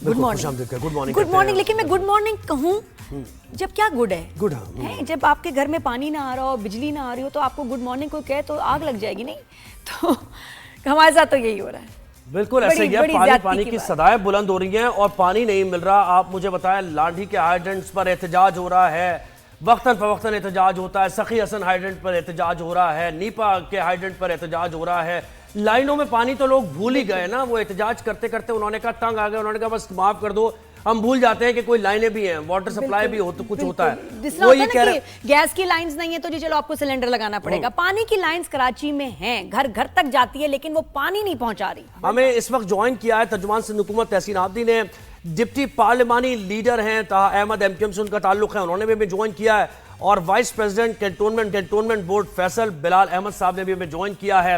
Good morning. Good morning. Good morning, लेकिन मैं good morning कहूँ जब क्या गुड है? गुड है जब आपके घर में पानी ना आ रहा हो, बिजली ना आ रही हो, तो आपको गुड मॉर्निंग को कहे तो आग लग जाएगी नहीं? तो हमारे साथ तो यही हो रहा है। बिल्कुल ऐसे ही है। पानी की सदाएं बुलंद हो रही हैं और पानी नहीं मिल रहा। आप मुझे बताएं, लाठी के हाइड्रेंट्स पर एहतजाज हो रहा है, वक्तन फवक्तन एहतजाज होता है, सखी हसन हाइड्रेंट पर एहतजाज हो रहा है, नीपा के हाइड्रेंट पर एहतजाज हो रहा है। लाइनों में पानी तो लोग भूल ही गए ना, वो एहतजाज करते करते उन्होंने कहा तंग आ गए, उन्होंने कहा बस माफ कर दो। हम भूल जाते हैं कि कोई लाइनें भी हैं, वाटर सप्लाई भी हो तो कुछ होता है। वो ये कह रहे गैस की लाइंस नहीं है तो जी चलो आपको सिलेंडर लगाना पड़ेगा। पानी की लाइंस कराची में हैं, घर घर तक जाती है, लेकिन वो पानी नहीं पहुंचा रही। हमें इस वक्त ज्वाइन किया है तर्जुमान सिंध हुकूमत तहसीन आबदी ने, डिप्टी पार्लिमानी लीडर हैं ताहा अहमद, एमक्यूएम से उनका ताल्लुक है, उन्होंने भी हमें ज्वाइन किया है। और vice president cantonment board Faisal Bilal Ahmad साहब ने भी हमें ज्वाइन किया है।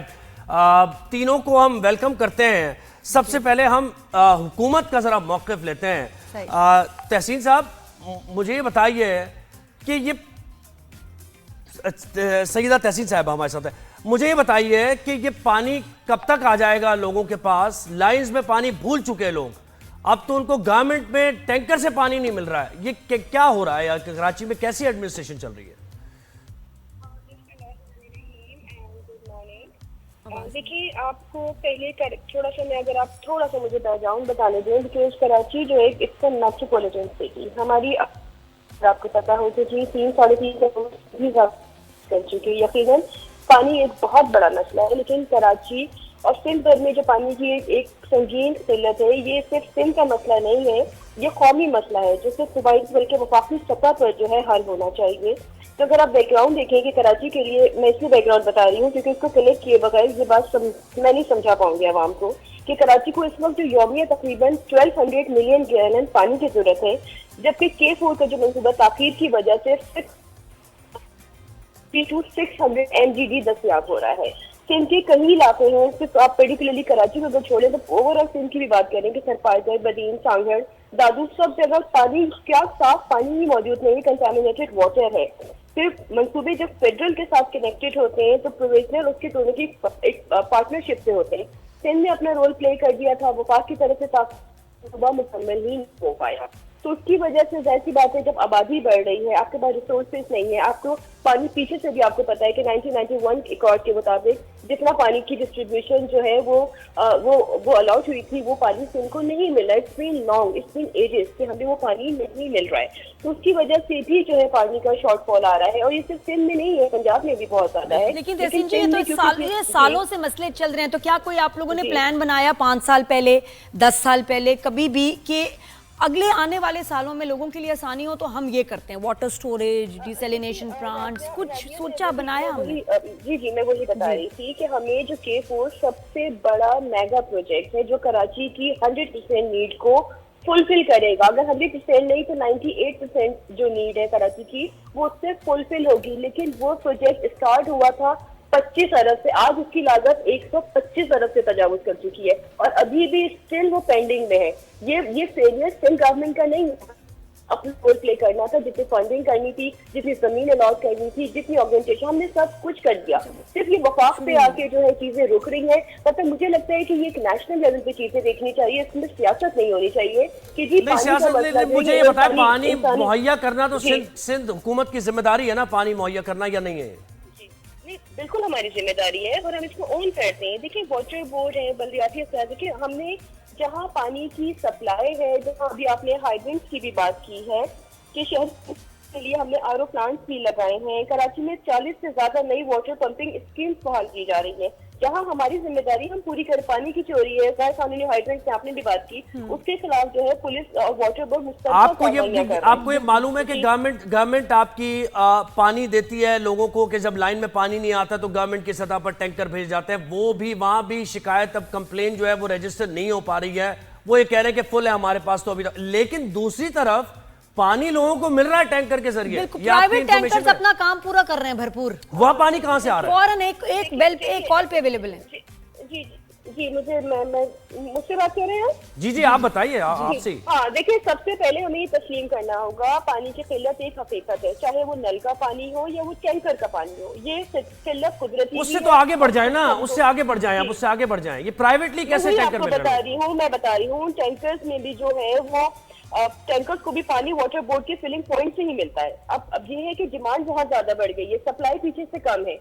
तीनों को हम वेलकम करते हैं। सबसे पहले हम हुकूमत का जरा मौक़िफ़ लेते हैं। तहसीन साहब, मुझे ये बताइए कि ये सईदा तहसीन साहब हमारे साथ है, मुझे ये बताइए कि ये पानी कब तक आ जाएगा लोगों के पास? लाइंस में पानी भूल चुके हैं लोग, अब तो उनको गवर्नमेंट में टैंकर से पानी नहीं मिल रहा है। ये क्या हो रहा है यार? कराची में कैसी एडमिनिस्ट्रेशन चल रही है? देखिए, आपको पहले थोड़ा सा मैं अगर आप थोड़ा सा मुझे बैकग्राउंड बताने दें, बिकॉज कराची जो है इट्स अ मेट्रोपॉलिटन सिटी। हमारी आपको पता हो कि 3-3.5 कर चुकी। यकीनन पानी एक बहुत बड़ा मसला है, लेकिन कराची और सिंध भर में जो पानी की एक संगीन किल्लत है, ये सिर्फ सिंध का मसला नहीं है, ये कौमी मसला है जो सिर्फ सूबाई बल्कि वफाकी सतह पर जो है हल होना चाहिए। तो अगर आप बैकग्राउंड देखें कि कराची के लिए, मैं इसलिए बैकग्राउंड बता रही हूँ क्योंकि इसको कलेक्ट किए बगैर ये बात मैं नहीं समझा पाऊंगी आवाम को कि कराची को इस वक्त जो यौमिया तकरीबन 1200 मिलियन गैलन पानी की जरूरत है, जबकि K4 का जो मनसूबा ताखीर की वजह से 600 MGD दस्तयाब हो रहा है। सिंध के कई इलाके हैं, सिर्फ आप पर्टिकुलरली कराची को अगर छोड़े तो ओवरऑल सिंध की भी बात करें कि सरपारगढ़, बदीन, सांगड़, दादू, सब जगह पानी क्या साफ पानी ही मौजूद नहीं, कंटामिनेटेड वाटर है। सिर्फ मंसूबे जब फेडरल के साथ कनेक्टेड होते हैं तो प्रोविजनल उसके दोनों की एक पार्टनरशिप से होते हैं। सिंध ने अपना रोल प्ले कर दिया था, वफाक की तरफ से सुबह मुकम्मल ही हो पाया। तो उसकी वजह से जाहिर सी बात है, जब आबादी बढ़ रही है, आपके पास रिसोर्सेज नहीं है, आपको पानी पीछे से भी आपको पता है कि 1991 रिकॉर्ड के मुताबिक जितना पानी की डिस्ट्रीब्यूशन जो है वो अलाउड हुई थी, वो पानी सिंध को नहीं मिला। It's been long, it's been ages कि हमें वो पानी नहीं मिल रहा है। तो उसकी वजह से भी जो है पानी का शॉर्टफॉल आ रहा है, और ये सिर्फ सिंध में नहीं है, पंजाब में भी बहुत ज्यादा है। लेकिन ये सालों से मसले चल रहे हैं, तो क्या कोई आप लोगों ने प्लान बनाया 5 साल पहले, 10 साल पहले, कभी भी कि अगले आने वाले सालों में लोगों के लिए आसानी हो तो हम ये करते हैं, वाटर स्टोरेज, डिसैलिनेशन प्लांट्स, कुछ सोचा बनाया हमने? जी, मैं वही बता रही थी कि हमें जो K4 सबसे बड़ा मेगा प्रोजेक्ट है जो कराची की 100% नीड को फुलफिल करेगा। अगर 100% नहीं तो 98% जो नीड है कराची की वो उससे फुलफिल होगी। लेकिन वो प्रोजेक्ट स्टार्ट हुआ था 25 अरब से, आज उसकी लागत 125 अरब से तजावुज कर चुकी है और अभी भी स्टिल वो पेंडिंग में है। ये फेलियर सिंध गवर्नमेंट का नहीं, अपना रोल प्ले करना था, जितनी फंडिंग करनी थी, जितनी जमीन अलॉट करनी थी, जितनी ऑर्गेनाइजेशन, हमने सब कुछ कर दिया। सिर्फ ये वफाक पे आके जो है चीजें रुक रही हैं। मतलब मुझे लगता है कि ये एक नेशनल लेवल पे चीजें देखनी चाहिए, इसमें सियासत नहीं होनी चाहिए कि जी मुझे ये बताया, पानी मुहैया करना तो सिंध हुकूमत की जिम्मेदारी है ना, पानी मुहैया करना, या नहीं है? बिल्कुल हमारी जिम्मेदारी है और हम इसको ओन करते हैं। देखिए, वाटर बोर्ड है, बल्दियाती अफसर, देखिए हमने जहाँ पानी की सप्लाई है, जहाँ अभी आपने हाइड्रेंट्स की भी बात की है कि शहर के लिए हमने आरओ प्लांट्स भी लगाए हैं। कराची में 40 से ज्यादा नई वाटर पंपिंग स्कीम्स बहाल की जा रही है। जहाँ हमारी जिम्मेदारी हम पूरी कर, पानी की चोरी है, गैर कानूनी हाइड्रेंट्स की आपने भी बात की, उसके खिलाफ जो है पुलिस और वाटर बोर्ड आपको ये मालूम है कि गवर्नमेंट आपकी पानी देती है लोगों को कि जब लाइन में पानी नहीं आता तो गवर्नमेंट की सतह पर टैंकर भेज जाते हैं, वो भी वहां भी शिकायत, अब कंप्लेन जो है वो रजिस्टर नहीं हो पा रही है। वो ये कह रहे हैं कि फुल है हमारे पास तो अभी तक, लेकिन दूसरी तरफ पानी लोगों को मिल रहा है टैंकर के जरिए। प्राइवेट टैंकर्स अपना काम पूरा कर रहे हैं भरपूर। वह पानी कहां से आ रहा है? फौरन एक कॉल पे अवेलेबल है। जी मैं मुझसे बात कर रहे हैं? जी जी, आप बताइए, आपसे ही। हाँ, देखिए, सबसे पहले हमें ये तस्लीम करना होगा, पानी की किल्लत एक हकीकत है, चाहे वो नल का पानी हो या वो टैंकर का पानी हो। ये किल्लत कुदरती उससे भी तो है। आगे बढ़ जाए ना, उससे आगे बढ़ जाए, आप उससे आगे बढ़ जाए। ये प्राइवेटली कैसे वही टैंकर आपको मिल रहा है? मैं बता रही हूँ, टैंकर्स में भी जो है वो टैंकर्स को भी पानी वाटर बोर्ड के फिलिंग पॉइंट से ही मिलता है। अब ये है कि डिमांड बहुत ज्यादा बढ़ गई है, सप्लाई पीछे से कम है।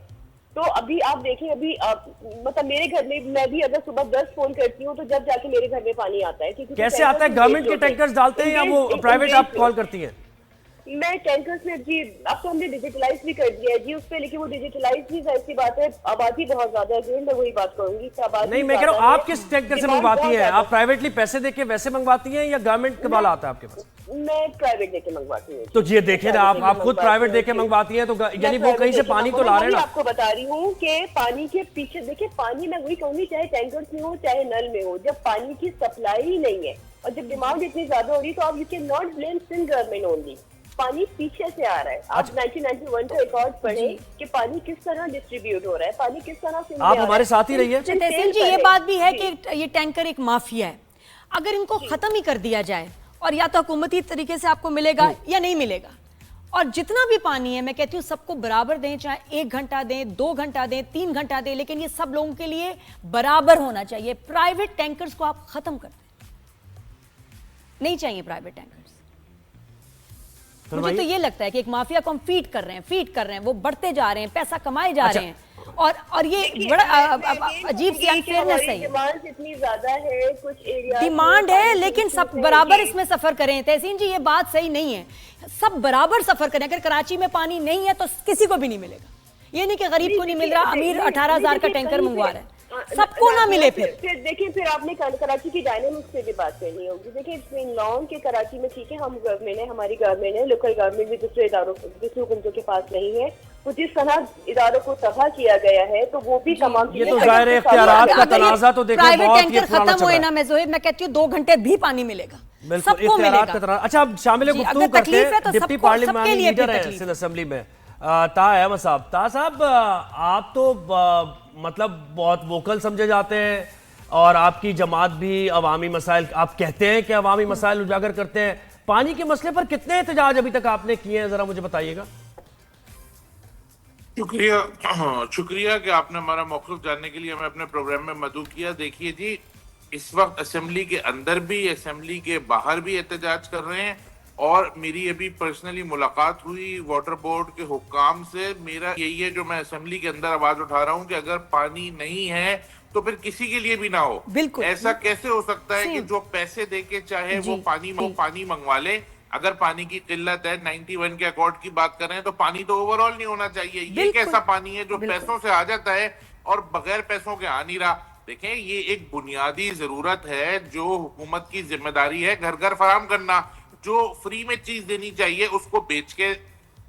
तो अभी आप देखें, मतलब मेरे घर में मैं भी अगर सुबह 10 फोन करती हूँ तो जब जाके मेरे घर में पानी आता है। क्योंकि कैसे आता है? गवर्नमेंट के टैंकर्स डालते हैं या वो प्राइवेट आप कॉल करती हैं? मैं टैंकर्स में जी, अब तो हमने डिजिटलाइज भी कर दिया है जी उस पे, लेकिन वो डिजिटलाइज भी ऐसी बात है, आबादी बहुत ज्यादा है जी। मैं वही बात करूंगी कि आबादी नहीं, मैं कह रहा हूँ आप किस टैंकर से मंगवाती हैं? आप प्राइवेटली पैसे देके वैसे मंगवाती हैं या गवर्नमेंट का वाला आता है आपके पास? मैं प्राइवेट देके मंगवाती हूँ। तो ये देखे ना, आप खुद प्राइवेट देके मंगवाती हैं, तो यानी वो कहीं से पानी तो ला रहे हैं ना। आपको बता रही हूँ कि पानी के पीछे देखिए, पानी मैं वही कहूंगी, चाहे टैंकर्स में हो चाहे नल में हो, जब पानी की सप्लाई ही नहीं है और जब डिमांड इतनी ज्यादा हो रही है, तो आप you can not blame Sindh government only. पानी पीछे से आ रहा है। आप 1991 का रिकॉर्ड पढ़ें कि पानी किस तरह डिस्ट्रीब्यूट हो रहा है, पानी किस तरह से। आप हमारे साथ ही रहिए। तहसीन जी, ये बात भी है कि ये टैंकर एक माफिया है। अगर इनको खत्म ही कर दिया जाए और या तो हुकूमती तरीके से आपको मिलेगा या नहीं मिलेगा, और जितना भी पानी है मैं कहती हूँ सबको बराबर दें, चाहे 1 घंटा दें, 2 घंटा दें, 3 घंटा दें, लेकिन ये सब लोगों के लिए बराबर होना चाहिए। प्राइवेट टैंकर्स को आप खत्म कर दें, नहीं चाहिए प्राइवेट टैंकर्स। मुझे तो ये लगता है कि एक माफिया को हम फीड कर रहे हैं, वो बढ़ते जा रहे हैं, पैसा कमाए जा रहे हैं, और ये बड़ा अजीब सी अनफेयरनेस है। डिमांड इतनी ज्यादा है, कुछ एरिया डिमांड है, लेकिन सब बराबर इसमें सफर करें। तहसीन जी, ये बात सही नहीं है, सब बराबर सफर करें। अगर कराची में पानी नहीं है तो किसी को भी नहीं मिलेगा। ये नहीं कि गरीब को नहीं मिल रहा, अमीर 18,000 का टैंकर मंगवा रहा है, सबको ना मिले। फिर देखिए, फिर आपने कराची की डायनेमिक्स से भी बात करनी होगी। देखिए, इट्स बीन लॉन्ग के कराची में, ठीक है, हम गवर्नमेंट है, हमारी गवर्नमेंट है, लोकल गवर्नमेंट भी दूसरे इदारों, दूसरे हुकूमतों के पास नहीं है। तो जिस तरह इदारों को तबाह किया गया है, तो वो भी तमाम ये तो जाहिर है, इख्तियारात का तनाज़ा तो देखो प्राइवेट बहुत ही टैंकर पुराना खत्म हुए ना, मैं जोहेब मैं कहती हूँ 2 घंटे भी पानी मिलेगा, सबको मिलेगा। अच्छा, अब शामिल गुफ्तगू करते हैं डिप्टी पार्लियामेंट लीडर है सिंध असेंबली में, ताहा अहमद साहब। ताहा साहब, आप तो मतलब बहुत वोकल समझे जाते हैं और आपकी जमात भी अवामी मसाइल, आप कहते हैं कि अवामी मसाइल उजागर करते हैं। पानी के मसले पर कितने एहतजाज अभी तक आपने किए हैं, जरा मुझे बताइएगा। शुक्रिया कि आपने हमारा मौक़िफ़ जानने के लिए हमें अपने प्रोग्राम में मदऊ किया। देखिए जी, इस वक्त असेंबली के अंदर भी, असेंबली के बाहर भी एहतजाज कर रहे हैं, और मेरी अभी पर्सनली मुलाकात हुई वाटर बोर्ड के हुक्काम से। मेरा यही है जो मैं असेंबली के अंदर आवाज उठा रहा हूँ कि अगर पानी नहीं है तो फिर किसी के लिए भी ना हो। बिल्कुल, ऐसा कैसे हो सकता है कि जो पैसे देके चाहे वो पानी मंगवा ले। अगर पानी की किल्लत है, 91 के अकॉर्ड की बात कर रहे हैं, तो पानी तो ओवरऑल नहीं होना चाहिए। ये कैसा पानी है जो पैसों से आ जाता है और बगैर पैसों के आ नहीं रहा। देखें, ये एक बुनियादी जरूरत है जो हुकूमत की जिम्मेदारी है घर घर फराम करना। जो फ्री में चीज देनी चाहिए उसको बेच के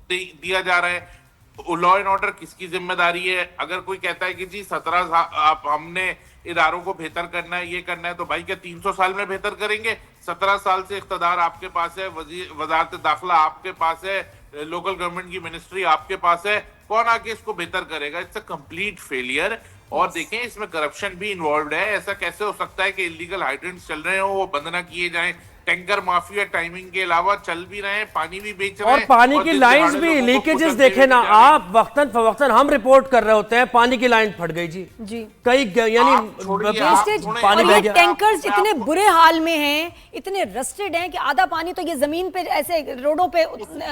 दिया जा रहा है। लॉ एंड ऑर्डर किसकी जिम्मेदारी है? अगर कोई कहता है कि जी 17 हमने इदारों को बेहतर करना है, ये करना है, तो भाई क्या 300 साल में बेहतर करेंगे? 17 साल से इख्तिदार आपके पास है, वजारत दाखिला आपके पास है, लोकल गवर्नमेंट की मिनिस्ट्री आपके पास है, कौन आके इसको बेहतर करेगा? It's a complete failure. और देखें, इसमें करप्शन भी इन्वॉल्व है। ऐसा कैसे हो सकता है कि इलीगल हाइड्रेंट्स चल रहे हो, वो बंद ना किए जाएं? टैंकर माफिया टाइमिंग के अलावा चल भी रहे हैं, पानी भी बेच रहे हैं, और पानी की लाइंस भी, लीकेजेस देखे ना आप, वक्तन फवक्तन हम रिपोर्ट कर रहे होते हैं, पानी की लाइन फट गई जी कई, यानी पानी बह गया। टैंकर्स इतने बुरे हाल में हैं, इतने रस्टेड हैं कि आधा पानी तो ये जमीन पे ऐसे रोडों पे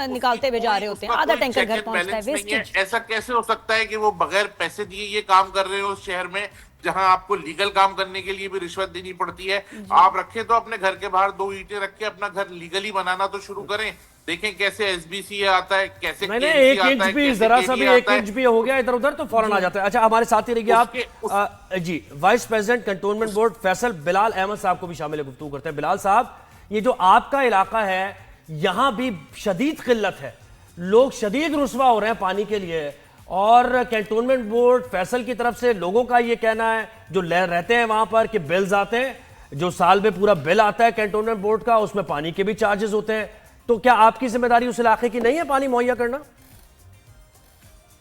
निकालते हुए जा रहे होते हैं, आधा टैंकर घर पहुंचता है। वेस्टेज। ऐसा कैसे हो सकता है कि वो बगैर पैसे दिए ये काम कर रहे हो उस शहर में, जहां आपको लीगल काम करने के लिए भी रिश्वत देनी पड़ती है? आप रखे तो अपने घर के बाहर 2 ईंटें रख के अपना घर लीगली बनाना तो शुरू करें। देखें कैसे SBC आता है, कैसे मैंने 1 इंच भी, जरा सा भी 1 इंच भी हो गया इधर उधर तो फौरन आ जाता है। अच्छा, हमारे साथ ही रहिए आप जी, vice president cantonment board Faisal Bilal Ahmad साहब को भी शामिल गुफ्तगू करते हैं। बिलाल साहब, ये जो आपका इलाका है, यहां भी शदीद किल्लत है, लोग शदीद रुस्वा हो रहे हैं पानी के लिए, और कैंटोनमेंट बोर्ड फैसल की तरफ से लोगों का ये कहना है जो रहते हैं वहां पर कि बिल्स आते हैं, जो साल में पूरा बिल आता है कैंटोनमेंट बोर्ड का, उसमें पानी के भी चार्जेस होते हैं। तो क्या आपकी जिम्मेदारी उस इलाके की नहीं है पानी मुहैया करना?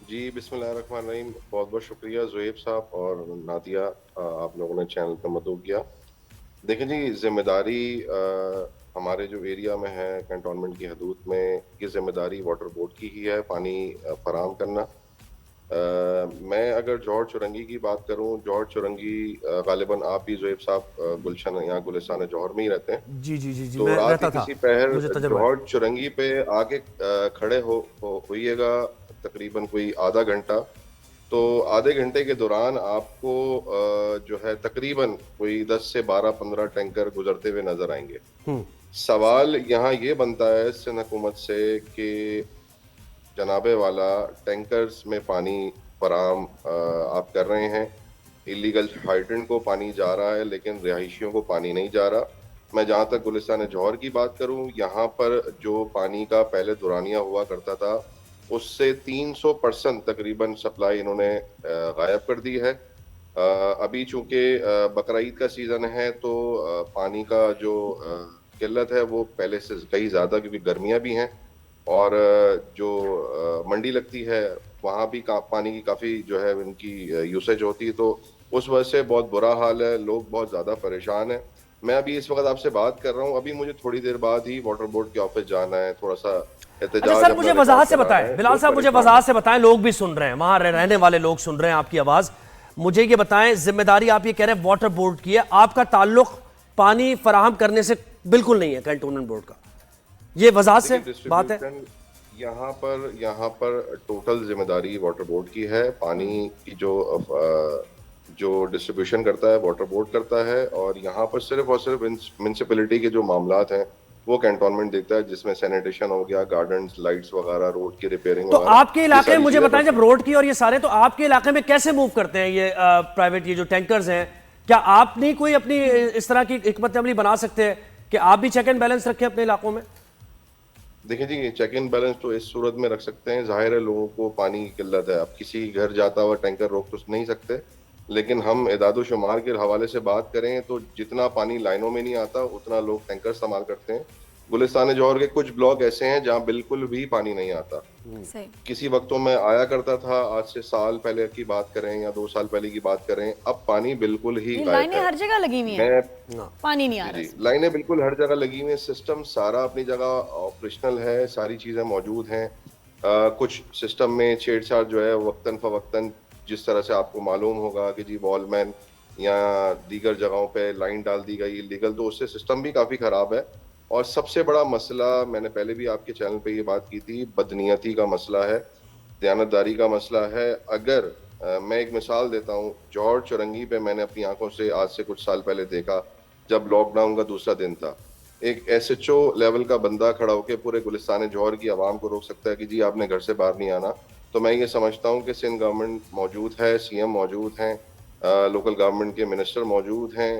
जी बिस्मिल्लाहिर्रहमानिर्रहीम। बहुत बहुत शुक्रिया ज़ुहैब साहब और नादिया, आप लोगों ने चैनल पर मदऊ किया। देखिए जी, जिम्मेदारी हमारे जो एरिया में है कंटोनमेंट की हदूद में, ये जिम्मेदारी वाटर बोर्ड की ही है पानी फराहम करना। मैं अगर जौहर चुरंगी की बात करूं, जौहर चुरंगी गालिबन आप भी ज़ुहैब साहब गुलशन यहाँ गुलिस्तान जौहर में ही रहते हैं। जी जी जी जी, तो मैं रात रहता की था, किसी पहर मुझे तजुर्बा है। जौहर चुरंगी पे आके खड़े होइएगा तकरीबन कोई आधा घंटा। तो आधे घंटे के दौरान आपको जो है तकरीबन कोई 10 से 12-15 टैंकर गुजरते हुए नजर आएंगे। सवाल यहाँ ये बनता है सिंध हुकूमत से कि जनाबे वाला टैंकर्स में पानी फराम आप कर रहे हैं, इलीगल हाइड्रेंट को पानी जा रहा है लेकिन रिहायशियों को पानी नहीं जा रहा। मैं जहाँ तक गुलिस्तान जौहर की बात करूँ, यहाँ पर जो पानी का पहले दुरानिया हुआ करता था उससे 300% तकरीबन सप्लाई इन्होंने गायब कर दी है। अभी चूंकि बकरा ईद का सीज़न है तो पानी का जो किल्लत है वो पहले से कहीं ज़्यादा, क्योंकि गर्मियाँ भी हैं और जो मंडी लगती है वहाँ भी पानी की काफ़ी जो है इनकी यूसेज होती है। तो उस वजह से बहुत बुरा हाल है, लोग बहुत ज़्यादा परेशान हैं। मैं अभी इस वक्त आपसे बात कर रहा हूँ, अभी मुझे थोड़ी देर बाद ही वाटर बोर्ड के ऑफिस जाना है, थोड़ा सा अच्छा सर, मुझे वजाहत से बताएं, बिलाल साहब मुझे वजाहत से बताएं, लोग भी सुन रहे हैं, वहां रहने वाले लोग सुन रहे हैं आपकी आवाज। मुझे ये बताएं, जिम्मेदारी आप ये कह रहे हैं वाटर बोर्ड की है, आपका ताल्लुक पानी फराहम करने से बिल्कुल नहीं है कंटोनमेंट बोर्ड का, ये वजाहत से बात है? यहाँ पर टोटल जिम्मेदारी वाटर बोर्ड की है। पानी की जो डिस्ट्रीब्यूशन करता है वाटर बोर्ड करता है, और यहाँ पर सिर्फ और सिर्फ म्यूनिसिपैलिटी के जो मामलात हैं वो कैंटोनमेंट देखता है, जिसमें सैनिटेशन हो गया, गार्डन्स, लाइट्स वगैरह, रोड की रिपेयरिंग। तो आपके इलाके में मुझे बताएं, जब रोड की और ये सारे, तो आपके इलाके में कैसे मूव करते हैं ये प्राइवेट ये जो टैंकर्स हैं? क्या आप नहीं कोई अपनी इस तरह की हिकमत अमली बना सकते हैं कि आप भी चेक एंड बैलेंस रखें अपने इलाकों में? देखिए जी, चेक एंड बैलेंस तो इस सूरत में रख सकते हैं, जाहिर है लोगों को पानी की किल्लत है, अब किसी घर जाता हुआ टैंकर रोक तो नहीं सकते, लेकिन हम एदाद शुमार के हवाले से बात करें तो जितना पानी लाइनों में नहीं आता उतना लोग टैंकर इस्तेमाल करते हैं। गुलिस्तान जौहर के कुछ ब्लॉक ऐसे हैं जहां बिल्कुल भी पानी नहीं आता। किसी वक्तों में आया करता था, आज से साल पहले की बात करें या 2 साल पहले की बात करें, अब पानी बिल्कुल ही गायब है। लाइनें हर जगह लगी हुई हैं, पानी नहीं आ रहा। लाइनें बिल्कुल हर जगह लगी हुई है, सिस्टम सारा अपनी जगह ऑपरेशनल है, सारी चीजें मौजूद हैं। कुछ सिस्टम में छेड़छाड़ जो है वक्तन फवक्तन, जिस तरह से आपको मालूम होगा कि जी वॉलमैन या दीगर जगहों पे लाइन डाल दी गई इलीगल, तो उससे सिस्टम भी काफ़ी ख़राब है। और सबसे बड़ा मसला, मैंने पहले भी आपके चैनल पे ये बात की थी, बदनीयती का मसला है, दयानतदारी का मसला है। अगर मैं एक मिसाल देता हूँ, जौहर चुरंगी पे मैंने अपनी आंखों से आज से कुछ साल पहले देखा, जब लॉकडाउन का दूसरा दिन था, एक SHO लेवल का बंदा खड़ा होकर पूरे गुलिस्तान जौहर की आवाम को रोक सकता है कि जी आपने घर से बाहर नहीं आना। तो मैं ये समझता हूँ कि सिंध गवर्नमेंट मौजूद है, CM मौजूद हैं, लोकल गवर्नमेंट के मिनिस्टर मौजूद हैं,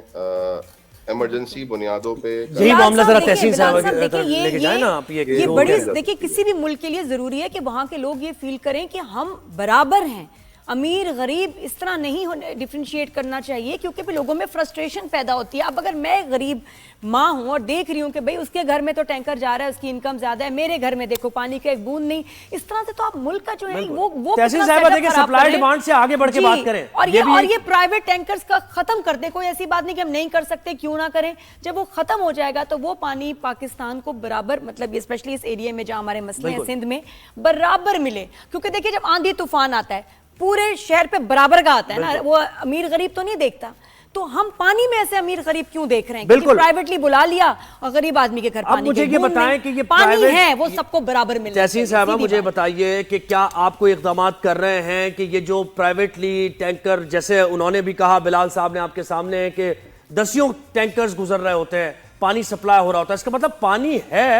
इमरजेंसी बुनियादों पे यही मामला जरा तहसीन साहब लेके जाए ना आप। ये बड़ी, देखिए किसी भी मुल्क के लिए जरूरी है कि वहां के लोग ये फील करें कि हम बराबर हैं, अमीर गरीब इस तरह नहीं डिफरेंशिएट करना चाहिए, क्योंकि फिर लोगों में फ्रस्ट्रेशन पैदा होती है। अब अगर मैं गरीब माँ हूँ और देख रही हूँ कि भाई उसके घर में तो टैंकर जा रहा है, उसकी इनकम ज्यादा है, मेरे घर में देखो पानी का एक बूंद नहीं, इस तरह से तो आप मुल्क का जो है वो सप्लाई डिमांड से आगे बढ़ के बात करें। और ये प्राइवेट टैंकर्स का खत्म कर दे, कोई ऐसी बात नहीं कि हम नहीं कर सकते, क्यों ना करें। जब वो खत्म हो जाएगा तो वो पानी पाकिस्तान को बराबर, मतलब स्पेशली इस एरिया में जहाँ हमारे मसले हैं सिंध में, बराबर मिले। क्योंकि देखिए जब आंधी तूफान आता है पूरे शहर पे बराबर का आता है ना, वो अमीर गरीब तो नहीं देखता। तो हम पानी में ऐसे अमीर गरीब क्यों देख रहे हैं? बिल्कुल प्राइवेटली बुला लिया और गरीब आदमी के घर पानी, मुझे ये बताएं कि ये पानी है वो सबको बराबर मिले। तहसीन साहबा मुझे बताइए कि क्या आप कोई इक़दाम कर रहे हैं कि ये जो प्राइवेटली टैंकर, जैसे उन्होंने भी कहा, बिलाल साहब ने आपके सामने, कि दसियों टैंकर्स गुजर रहे होते हैं, पानी सप्लाई हो रहा होता है, इसका मतलब पानी है,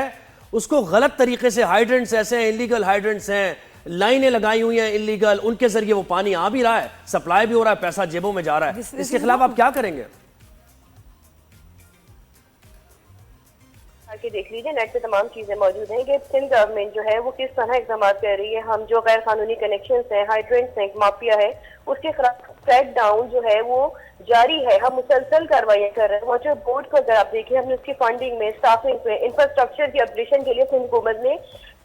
उसको गलत तरीके से, हाइड्रेंट्स ऐसे हैं, इलीगल हाइड्रेंट्स हैं, लाइनें लगाई हुई हैं इलीगल, उनके जरिए वो पानी आ भी रहा है, सप्लाई भी हो रहा है, पैसा जेबों में जा रहा है, इसके खिलाफ आप क्या करेंगे? आके देख लीजिए, नेट पे तमाम चीजें मौजूद हैं कि सिंध गवर्नमेंट जो है वो किस तरह इकदाम कर रही है। हम जो गैर कानूनी कनेक्शन हैं, हाइड्रेंट्स हैं, माफिया है, उसके खिलाफ क्रैक डाउन जो है वो जारी है। हम मुसलसल कार्रवाइयां कर रहे हैं। वाटर बोर्ड को अगर आप देखिए, हमने उसकी फंडिंग में, स्टाफिंग में, इंफ्रास्ट्रक्चर की अपग्रेडेशन के लिए सिंध हुकूमत ने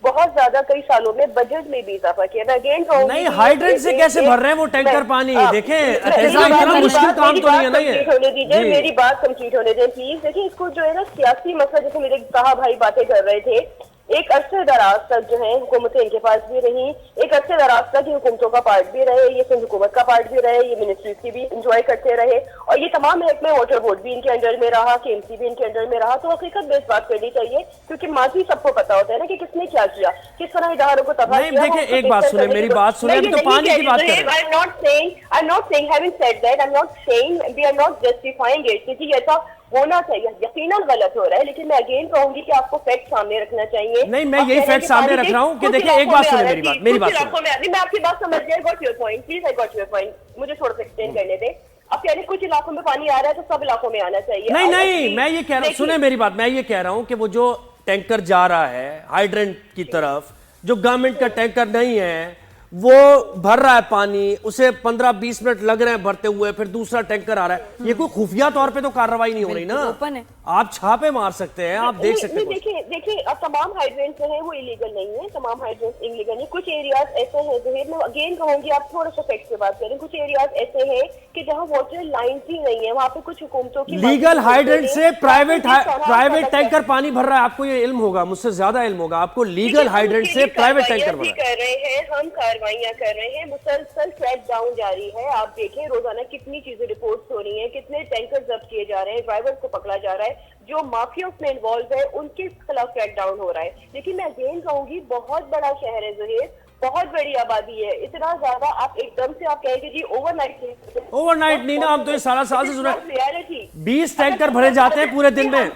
बहुत ज्यादा कई सालों में बजट में भी इजाफा किया। मैं अगेन नहीं, हाइड्रेंट से कैसे भर रहे हैं वो टैंकर पानी? देखें ऐसा इतना मुश्किल काम तो नहीं है ना ये। होने दीजिए, मेरी बात कंप्लीट होने दें प्लीज। देखिए, इसको जो है ना सियासी मसला, जैसे मेरे कहा भाई बातें कर रहे थे, एक अरसे दराज तक जो है हुकूमतें इनके पास भी रही, एक अरसे दराज तक ये हुकूमतों का पार्ट भी रहे, ये सिंध हुकूमत का पार्ट भी रहे, ये मिनिस्ट्रीज की भी इंजॉय करते रहे, और ये तमाम महकमे, वाटर बोर्ड भी इनके अंडर में रहा, KMC भी इनके अंडर में रहा। तो हकीकत बेस बात करनी चाहिए, क्योंकि माजी सबको पता होता है ना कि किसने क्या किया, किस तरह इदारों को तबाह किया। देखिए, एक बात सुने, मेरी बात सुने, अभी तो पानी की बात कर रहे हैं। I'm not saying, having said that, I'm not saying, we are not justifying it, क्योंकि ऐसा होना चाहिए, यकीनन गलत हो रहा है, लेकिन मैं अगेन कहूंगी कि आपको फैक्ट सामने रखना चाहिए। नहीं, मैं यही फैक्ट सामने रख रहा हूँ कि देखिए, एक बात सुने, मेरी बात सुने। मैं आपकी बात समझ गया, got your point, please I got your point, मुझे थोड़ा सा एक्सप्लेन करने दें। अब यानी कुछ इलाकों में पानी आ रहा है तो सब इलाकों में आना चाहिए। नहीं, मैं ये कह रहा हूँ, सुने मेरी बात, मैं ये कह रहा हूँ कि वो जो टैंकर जा रहा है हाइड्रेंट की तरफ, जो गवर्नमेंट का टैंकर नहीं है, वो भर रहा है पानी, उसे 15-20 मिनट लग रहे हैं भरते हुए, फिर दूसरा टैंकर आ रहा है। ये कोई खुफिया तौर पे तो कार्रवाई नहीं हो रही ना, ओपन है। आप छापे मार सकते हैं, आप देख सकते हैं। देखिए, अब तमाम हाइड्रेंट्स जो है वो इलीगल नहीं है, तमाम हाइड्रेंट्स इलीगल नहीं। कुछ एरियाज ऐसे हैं, जहीर, मैं अगेन कहूंगी, आप थोड़ा सा फैक्ट पे बात करें, कुछ एरियाज ऐसे हैं कि जहां वाटर लाइन ही नहीं है, वहां पे कुछ हुकूमतों की लीगल हाइड्रेंट से प्राइवेट टैंकर पानी भर रहा है। आपको ये इल्म होगा, मुझसे ज्यादा इल्म होगा आपको। लीगल हाइड्रेंट से प्राइवेट टैंकर भर कर रहे हैं, हम कार्रवाइयां कर रहे हैं, मुसलसल क्रैक डाउन जारी है। आप देखें रोजाना कितनी चीजें रिपोर्ट हो रही हैं, कितने टैंकर जब्त किए जा रहे हैं, ड्राइवर को पकड़ा जा रहा है, जो माफिया में इन्वॉल्व है उनके खिलाफ क्रैक डाउन हो रहा है। लेकिन मैं अगेन कहूंगी, बहुत बड़ा शहर है ज़हीर, बहुत बड़ी आबादी है, इतना ज्यादा आप एकदम से आप कहेंगे जी ओवरनाइट नहीं ना, हम तो ये सारा साल से सुना, 20 टैंकर भरे जाते हैं पूरे दिन में,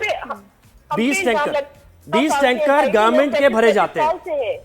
20 टैंकर गवर्नमेंट के भरे जाते हैं।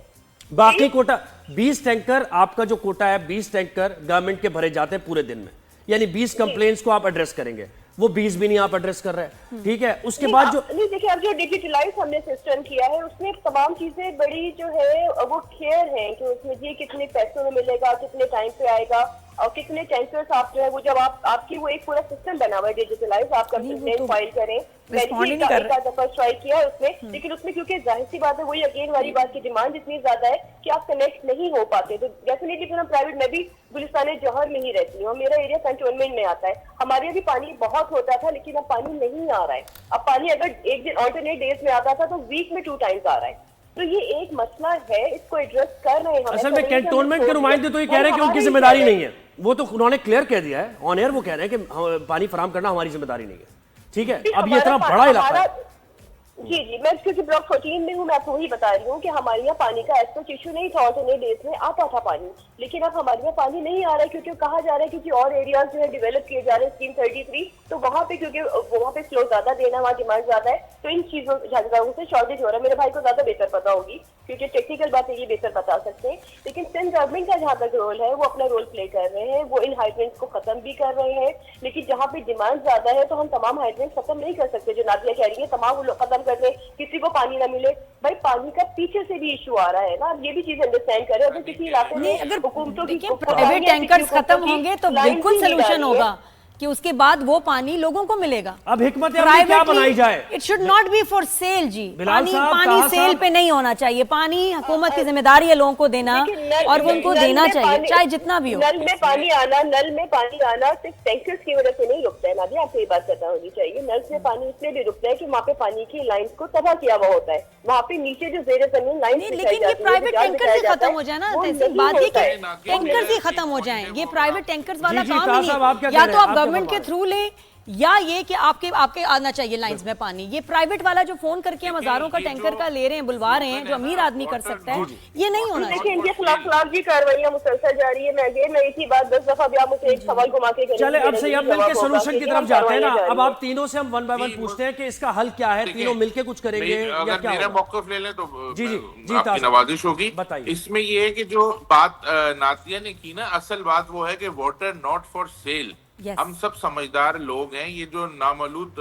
बाकी कोटा 20 टैंकर, आपका जो कोटा है 20 टैंकर गवर्नमेंट के भरे जाते हैं पूरे दिन में, यानी 20 कंप्लेंट्स को आप एड्रेस करेंगे, वो 20 भी नहीं आप एड्रेस कर रहे हैं, ठीक है। उसके बाद जो नहीं, देखिए, अब जो डिजिटलाइज हमने सिस्टम किया है उसमें तमाम चीजें बड़ी जो है वो क्लियर है कि उसमें ये कितने पैसों में मिलेगा, कितने टाइम पे आएगा, और कितने टैंकर्स आप जो है वो, जब आप आपकी वो एक पूरा सिस्टम बना हुआ है डिजिटलाइज, आप कंप्लेंट फाइल करें, स्ट्राइक किया है उसमें। लेकिन उसमें क्योंकि जाहिर सी बात है, वही अगेन वाली बात की डिमांड इतनी ज्यादा है कि आप कनेक्ट नहीं हो पाते, तो डेफिनेटली फिर हम प्राइवेट, मैं भी गुलिस्तान जौहर में ही रहती हूँ, मेरा एरिया कंटोनमेंट में आता है, हमारे यहाँ भी पानी बहुत होता था, लेकिन अब पानी नहीं आ रहा है। अब पानी अगर एक दिन ऑल्टरनेट डेज में आता था तो वीक में 2 टाइम्स आ रहा है। तो ये एक मसला है, इसको एड्रेस कर रहे हैं। असल में कैंटोनमेंट के नुमाइंदे तो ये कह रहे हैं कि उनकी जिम्मेदारी नहीं है, वो तो उन्होंने क्लियर कह दिया है ऑन एयर, वो कह रहे हैं कि पानी फराहम करना हमारी जिम्मेदारी नहीं है, ठीक है। अब ये इतना बड़ा इलाका है, जी, मैं क्योंकि ब्लॉक 14 में हूँ, मैं आपको वही बता रही हूँ कि हमारे यहाँ पानी का ऐसा इशू नहीं था, ऑल्टरनेट डेज में आता था पानी, लेकिन अब हमारे यहाँ पानी नहीं आ रहा है, क्योंकि कहा जा रहा है क्योंकि और एरियाज जो है डेवलप किए जा रहे हैं, स्कीम 33, तो वहाँ पे क्योंकि वहाँ पे फ्लो ज्यादा देना, वहाँ डिमांड ज्यादा है, तो इन चीजों से शॉर्टेज हो रहा है। मेरे भाई को ज्यादा बेहतर पता होगी, क्योंकि टेक्निकल बातें ये बेहतर बता सकते हैं। लेकिन सिंध गवर्नमेंट का जहाँ तक रोल है, वो अपना रोल प्ले कर रहे हैं, वो इन हाइड्रेंट्स को खत्म भी कर रहे हैं, लेकिन जहाँ पे डिमांड ज्यादा है तो हम तमाम हाइड्रेंट्स खत्म नहीं कर सकते। जो नादिया कह रही है तमाम लोग खत्म कर दें, किसी को पानी ना मिले, भाई पानी का पीछे से भी इशू आ रहा है ना, ये भी चीज अंडरस्टैंड करें। अगर किसी इलाके में अगर हुकूमतों की प्राइवेट टैंकर्स खत्म होंगे तो बिल्कुल सोल्यूशन होगा कि उसके बाद वो पानी लोगों को मिलेगा। अब हिकमत अमली क्या बनाई जाए? It should not be for sale जी, पानी सेल पे नहीं होना चाहिए, पानी हुकूमत की जिम्मेदारी है लोगों को देना, और वो उनको देना चाहिए चाहे जितना भी हो। नल में पानी आना सिर्फ टैंकर्स की वजह से नहीं रुकता है ना, भी आपको ये बात पता होनी चाहिए। नल में पानी इसलिए भी रुकता है कि वहाँ पे पानी की लाइंस को तबाह किया हुआ होता है, वहाँ पे नीचे जो जेर जमीन लाइन, लेकिन ये प्राइवेट टैंकर से खत्म हो जाए ना, बात ये टैंकर से खत्म हो जाए, ये प्राइवेट टैंकर्स वाला काम नहीं, या तो आप गवर्नमेंट के थ्रू ले, या ये कि आपके आना चाहिए लाइंस में पानी। ये प्राइवेट वाला जो फोन करके हम हजारों का टैंकर का ले रहे हैं, बुलवा रहे हैं, जो अमीर आदमी कर सकता है, ये नहीं होना चाहिए। इनके खिलाफ भी कार्रवाइयां मुसलसल जारी है। मैं इसी बात 10 दफा भी आप मुझे एक सवाल घुमा के चले, अब सही, अब मिलके सोल्यूशन की तरफ जाते हैं ना। अब आप तीनों से हम 1 बाय 1 पूछते हैं कि इसका हल क्या है, तीनों मिलके कुछ करेंगे या क्या? मेरा मौक़िफ़ ले लें तो जी आपकी नवाजिश होगी। इसमें ये है कि जो बात नातिया ने की ना, असल बात वो है कि वाटर नॉट फॉर सेल। हम सब समझदार लोग हैं, ये जो नामालूद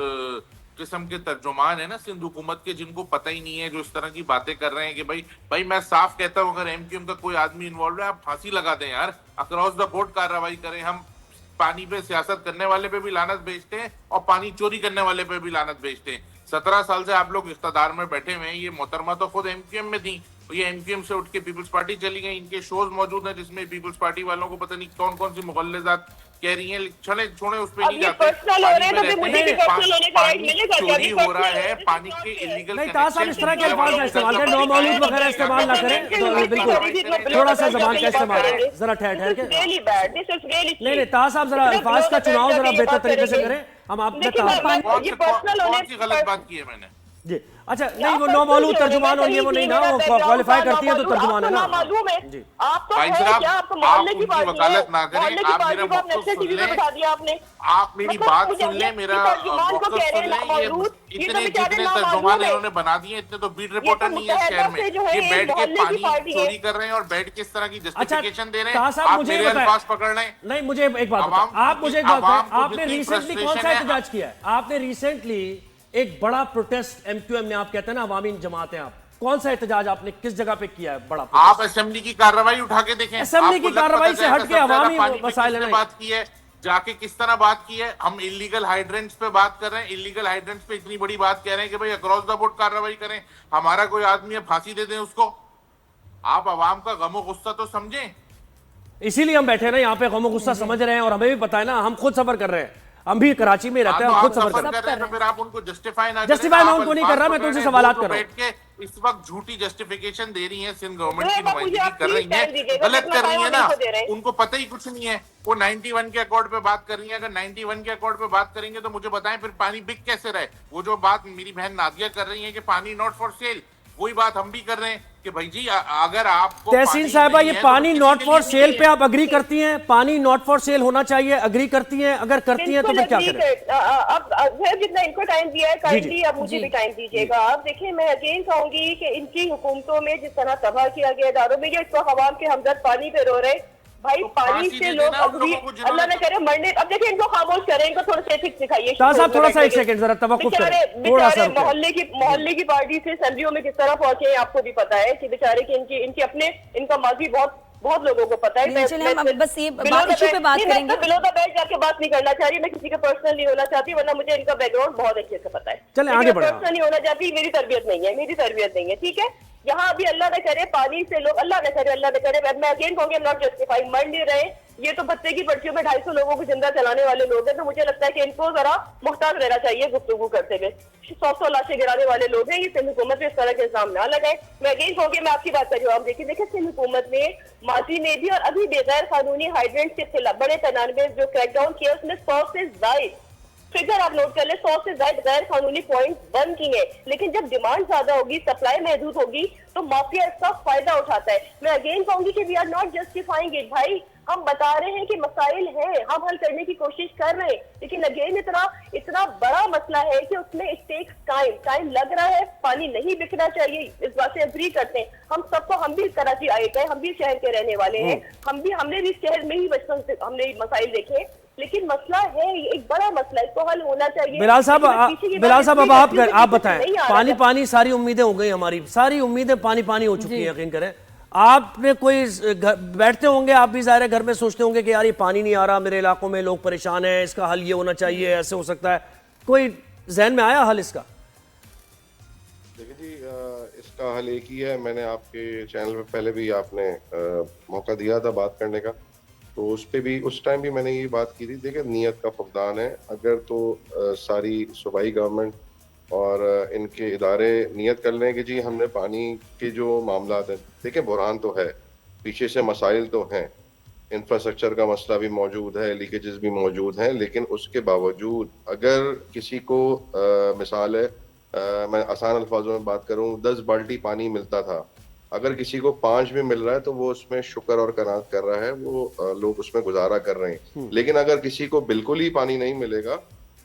किस्म के तर्जुमान है ना सिंध हुकूमत के, जिनको पता ही नहीं है, जो इस तरह की बातें कर रहे हैं कि भाई मैं साफ कहता हूँ, अगर MQM का कोई आदमी इन्वॉल्व है आप फांसी लगा दें यार, अक्रॉस द बोर्ड कार्रवाई करें। हम पानी पे सियासत करने वाले पे भी लानत भेजते हैं और पानी चोरी करने वाले पे भी लानत भेजते हैं। 17 साल से आप लोग इख्तिदार में बैठे हुए हैं। ये मोहतरमा तो खुद एमक्यूएम में थी, ये एमक्यूएम से उठ के पीपल्स पार्टी चली गई। इनके शोज मौजूद हैं जिसमें पीपल्स पार्टी वालों को पता नहीं कौन कौन सी मुगल्लजात कह रही हैं। छोड़े उस पे नहीं जाते। पानी चोरी हो रहा है, पानी के इलीगल नहीं ताज साहब इस तरह के अल्फाज ना इस्तेमाल करें, नौमौलूद वगैरह इस्तेमाल ना करें, तो बिल्कुल थोड़ा सा जबान का इस्तेमाल जरा ठहर के। नहीं ताज साहब जरा अल्फाज का चुनाव जरा बेहतर तरीके से करें। हम आपने कौन सी गलत बात की है मैंने जी? अच्छा नहीं, वो नौमौलूद तर्जुमान और ये वो नहीं ना, वो क्वालिफाई करती है तो तर्जुमान है ना। मालूम है जी आप तो भाई है साहब, क्या, आपको आप मोहल्ले की उनकी पार्टी वकालत ना करें, मोहल्ले की आप पार्टी मेरा को आप मकसद नेशनल सुन टीवी पे लें। बैठा दिया आपने। आप मेरी बात सुन लें, मेरा मकसद सुन लें। ये इतने जितने तर्जुमान इन्होंने बना दिए, इतने तो बीट रिपोर्टर नहीं है शहर में। ये बैठ के पानी चोरी कर रहे हैं और बैठ के इस तरह की जस्टिफिकेशन दे रहे हैं। आप मेरे अल्फाज पकड़ रहे हैं। नहीं मुझे एक बात बताओ, आप मुझे एक बात बताओ, आपने रिसेंटली कौन सा एहतजाज किया है? आपने रिसेंटली एक बड़ा प्रोटेस्ट एमक्यूएम ने, आप कहते हैं ना अवामी जमात हैं, आप कौन सा एहतजाज आपने किस जगह पे किया है बड़ा? आप असेंबली की कार्रवाई उठा के देखें। असेंबली की कार्रवाई से हट के अवामी मसाइल में बात की है, जाके किस तरह बात की है। हम इलीगल हाइड्रेंट्स पे बात कर रहे हैं, इलीगल हाइड्रेंट्स पे इतनी बड़ी बात कह रहे हैं कि भाई अक्रॉस द बोर्ड कार्रवाई करें। हमारा कोई आदमी है, फांसी दे दें उसको। आप अवाम का गमो गुस्सा तो समझें। इसीलिए हम बैठे ना यहाँ पे, गमो गुस्सा समझ रहे हैं और हमें भी पता है ना, हम खुद सफर कर रहे हैं, हम भी कराची में रहते हैं, हम खुद सफर कर रहे हैं। तो फिर आप उनको जस्टिफाई ना जस्टिफाई मैं उनको नहीं कर रहा, मैं तुमसे सवालात कर रहा हूं। इस वक्त झूठी जस्टिफिकेशन दे रही है, सिंध गवर्नमेंट की नुमाइंदगी कर रही है, गलत कर रही है ना। उनको पता ही कुछ नहीं है। वो 91 के अकॉर्ड पे बात कर रही है। अगर 91 के अकॉर्ड पे बात करेंगे तो मुझे बताएं फिर पानी बिक कैसे रहे। वो जो बात मेरी बहन नादिया कर रही है कि पानी नॉट फॉर सेल, वही बात हम भी कर रहे हैं कि भाई जी अगर आपको तहसीन साहिबा, ये पानी नॉट फॉर सेल पे आप अग्री करती हैं? पानी नॉट फॉर सेल होना चाहिए, अग्री करती हैं? अगर करती हैं तो फिर क्या करें? अब जितना इनको टाइम दिया है काइंडली अब मुझे भी टाइम दीजिएगा। आप देखिए, मैं अगेन कहूंगी कि इनकी हुकूमतों में जिस तरह तबाह किया गया इदारों में, ये इस वक्त अवाम के हमदर्द पानी पे रो रहे भाई। तो पानी से लोग अल्लाह न करे मरने। अब देखिए इनको खामोश करें, इनको थोड़ा सा एथिक्स दिखाइए। साहब थोड़ा सा एक सेकंड जरा तवक्कुफ करें, थोड़ा सा मोहल्ले की पार्टी से असेंबलियों में किस तरह पहुंचे हैं आपको भी पता है कि बेचारे की इनकी अपने इनका माजी बहुत लोगों को पता है। हम बस ये इशू पे बात करेंगे। बिलो द बेड जाके बात नहीं करना चाह रही, मैं किसी का पर्सनल नहीं होना चाहती, वरना मुझे इनका बैकग्राउंड बहुत अच्छे से पता है। चलें आगे बढ़ें। पर्सनल नहीं होना चाहती, मेरी तरबियत नहीं है, ठीक है। यहाँ अभी अल्लाह न करे पानी से लोग, अल्लाह न करे, मैं अगेन कहूंगी नॉट जस्टिफाई, मर नहीं रहे। ये तो बच्चे की पर्चियों में 250 लोगों को जिंदा चलाने वाले लोग हैं, तो मुझे लगता है कि इनको जरा मुहताज रहना चाहिए गुफ्तगू करते हुए। 100 लाशें गिराने वाले लोग हैं, ये सिंध हुकूमत में इस तरह के इल्जाम ना लगाए। मैं अगेन कहूंगी, मैं आपकी बात का जवाब देखिए सिंध हुकूमत ने माजी में भी और अभी बेगैर कानूनी हाइड्रेंट के खिलाफ बड़े पैमाने में जो क्रैकडाउन किया, उसमें 100 से ज्यादा फिगर आप नोट कर ले, 100 से ज्यादा गैर कानूनी पॉइंट बंद की है। लेकिन जब डिमांड ज्यादा होगी, सप्लाई महदूद होगी, तो माफिया इसका फायदा उठाता है। मैं अगेन कहूंगी कि we are not justifying it भाई। हम बता रहे हैं कि मसाइल हैं, हम हल करने की कोशिश कर रहे हैं, लेकिन अगेन इतना बड़ा मसला है कि उसमें इट टेक्स टाइम लग रहा है। पानी नहीं बिकना चाहिए, इस बात से एग्री करते हैं हम सबको। हम भी कराची आए थे, हम भी शहर के रहने वाले हैं, हमने भी शहर में ही बचपन से हमने मसाइल देखे, लेकिन मसला है, ये एक बड़ा मसला है, इसको हल होना चाहिए। बिलाल साहब अब आप बताएं, पानी सारी उम्मीदें हो गई, हमारी सारी उम्मीदें पानी हो चुकी है। यकीन करें, आपने कोई बैठते होंगे, आप भी ज़ाहिर है घर में सोचते होंगे कि यार ये पानी नहीं आ रहा, मेरे इलाकों में लोग परेशान हैं, इसका हल ये होना चाहिए, ऐसे हो सकता है। कोई जहन में आया हल इसका? देखिए जी, इसका हल एक ही है। मैंने आपके चैनल पे पहले भी आपने मौका दिया था बात करने का, तो उस पे भी उस टाइम भी मैंने ये बात की थी। देखिए, नीयत का फुकदान है। अगर तो सारी सूबाई गवर्नमेंट और इनके इदारे नियत कर लें कि जी हमने पानी के जो मामला हैं, देखिए बुरहान तो है, पीछे से मसाइल तो हैं, इंफ्रास्ट्रक्चर का मसला भी मौजूद है, लीकेजेस भी मौजूद हैं, लेकिन उसके बावजूद अगर किसी को मिसाल है, मैं आसान अल्फाजों में बात करूं, 10 बाल्टी पानी मिलता था, अगर किसी को 5 भी मिल रहा है तो वो उसमें शुक्र और कनात कर रहा है, वो लोग उसमें गुजारा कर रहे हैं। लेकिन अगर किसी को बिल्कुल ही पानी नहीं मिलेगा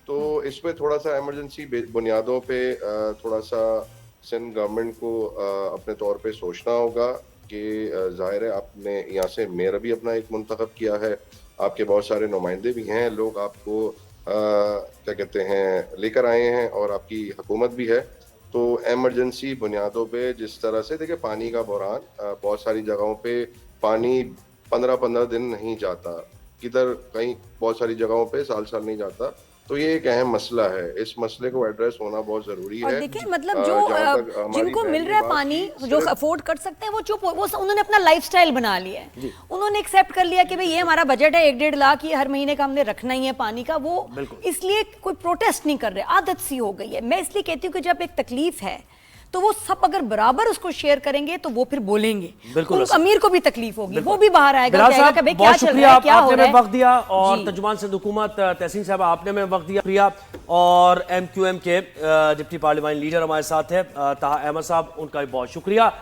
तो इसमें थोड़ा सा इमरजेंसी बुनियादों पे थोड़ा सा सिंध गवर्नमेंट को अपने तौर पे सोचना होगा कि जाहिर है आपने यहाँ से मेयर भी अपना एक मुंतखब किया है, आपके बहुत सारे नुमाइंदे भी हैं, लोग आपको क्या कहते हैं लेकर आए हैं और आपकी हुकूमत भी है। तो एमरजेंसी बुनियादों पे जिस तरह से देखिए पानी का बहरान बहुत सारी जगहों पे पानी 15-15 दिन नहीं जाता, किधर कहीं बहुत सारी जगहों पे साल साल नहीं जाता। तो ये एक अहम मसला है, इस मसले को एड्रेस होना बहुत जरूरी है। और देखिए मतलब जो जहाँ तक हमारी जिनको बहन मिल की रहा है बात पानी, थी, जो सिर्फ अफोर्ड कर सकते हैं वो चुप, वो उन्होंने अपना लाइफस्टाइल बना लिया है। उन्होंने एक्सेप्ट कर लिया कि भाई ये हमारा बजट है 1-1.5 लाख, ये हर महीने का हमने रखना ही है पानी का। वो इसलिए कोई प्रोटेस्ट नहीं कर रहे, आदत सी हो गई है। मैं इसलिए कहती हूँ कि जब एक तकलीफ है तो वो सब अगर बराबर उसको शेयर करेंगे तो वो फिर बोलेंगे। बिल्कुल अमीर को भी तकलीफ होगी, वो भी बाहर आएगा, बिलाल कहेगा साहब, कि भाई क्या बहुत चल शुक्रिया, रहा है, क्या हो आपने रहा हमें है। वक्त दिया, और जी। तर्जुमान सिंध हुकूमत तहसीन साहब आपने हमें वक्त दिया, प्रिया, और MQM के डिप्टी पार्लियामेंट लीडर हमारे साथ है ताहा अहमद साहब, उनका भी बहुत शुक्रिया।